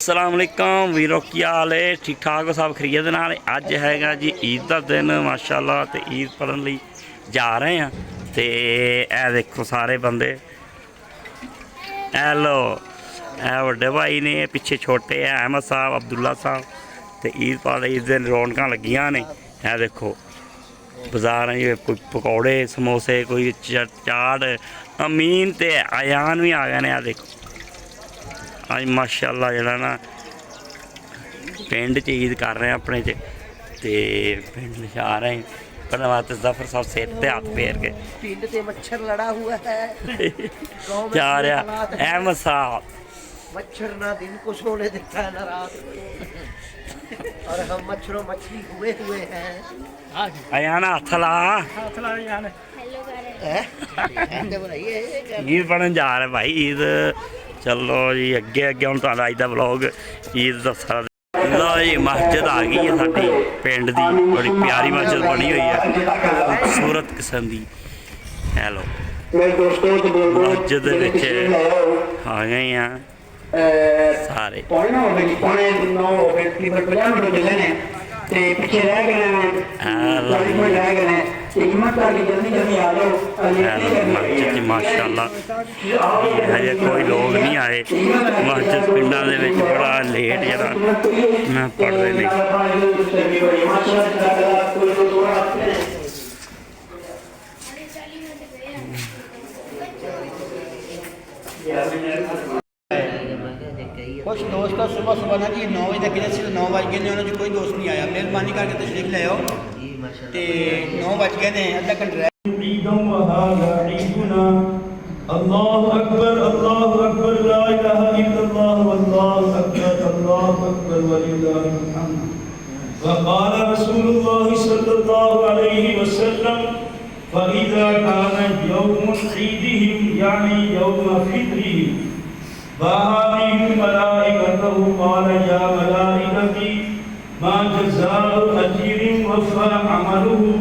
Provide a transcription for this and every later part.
अस्सलामुअलैकुम वीरो की हाल है। ठीक ठाक हो सब खरीद नाल। अज हैगा जी ईद का दिन माशाअल्लाह। तो ईद पढ़न लई जा रहे हैं। तो यह देखो सारे बंदे हेलो ए वड्डे भाई ने पिछे छोटे है अहमद साहब अब्दुल्ला साहब। तो ईद पढ़ ईद दिन रौनक लगियां ने। यह देखो बाजार कोई पकौड़े समोसे कोई चाट अमीन ते अयान भी आ गए ने। देखो अज माशाअल्लाह जरा ना पिंड च ईद कर रहे हैं अपने च। ते पिंड जा रहे हैं पढ़ने वास्ते। जफर साहब सिर पे हाथ फेर के पिंड से मच्छर लड़ा हुआ है जा रहा अहमद साहब। मच्छर ना दिन को सोने देता है ना रात को। और हम मच्छरों मछली हुए हैं। अयाना हाथ ला ईद पढ़न जा रहे भाई ईद। चलो जी अगे अगे हम तुहानू अज दा ब्लॉग ईद दसा। लो जी मस्जिद आ गई है साडी पिंड दी। बड़ी प्यारी मस्जिद बनी हुई है खूबसूरत किस्म की। हेलो मस्जिद आ गए हैं सारे। मस्जिद माशाअल्लाह हजे कोई लोग नहीं आए। मस्जिद पिंडा दे विच बड़ा लेट जरा मैं पढ़ते नहीं। कुछ दोस्त तो सुबह सुबह ना जी 9 बजे तक गए सिर्फ 9 बज गए उन्होंने कोई दोस्त नहीं आया। मेहरबानी करके तशरीफ ले आओ। ते 9 बज गए ने अद्धा घंटा अल्लाहु अकबर ला इलाहा इल्लल्लाह वल्लाहु अकबर वलिल्लाहिल हम्द। वक़ाल रसूलुल्लाह सल्लल्लाहु अलैहि वसल्लम फइज़ा काना यौम ईदिहिम यानी यौम फित्रिहिम वहाबिहिम मलाइकतहु क़ाल या मलाइकती मा जज़ाउ अजीरिन वफ़ा अमलुहु।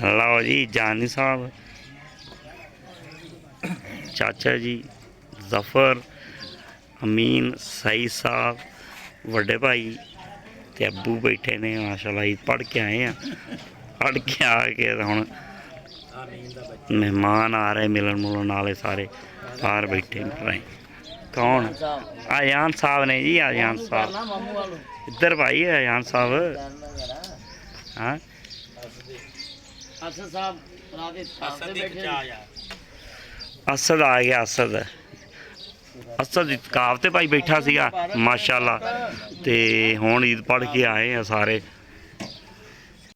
लो जी जानी साहब चाचा जी जफर अमीन सईद साहब वड्डे भाई ते अब्बू बैठे ने माशाल्लाह ईद पढ़ के आए हैं। पढ़ के आके हुण मेहमान आ रहे मिलन मुलन वाले सारे बाहर बैठे रहे। कौन अयान साहब ने जी अयान साहब इधर भाई अयान साहब। हाँ ਅਸਦ ਆ ਗਿਆ ਅਸਦ ਦੀ ਕਾਬ ਤੇ ਭਾਈ ਬੈਠਾ ਸੀਗਾ ਮਾਸ਼ਾਅੱਲਾ। ਤੇ ਹੁਣ ਈਦ ਪੜ੍ਹ ਕੇ ਆਏ ਆ ਸਾਰੇ।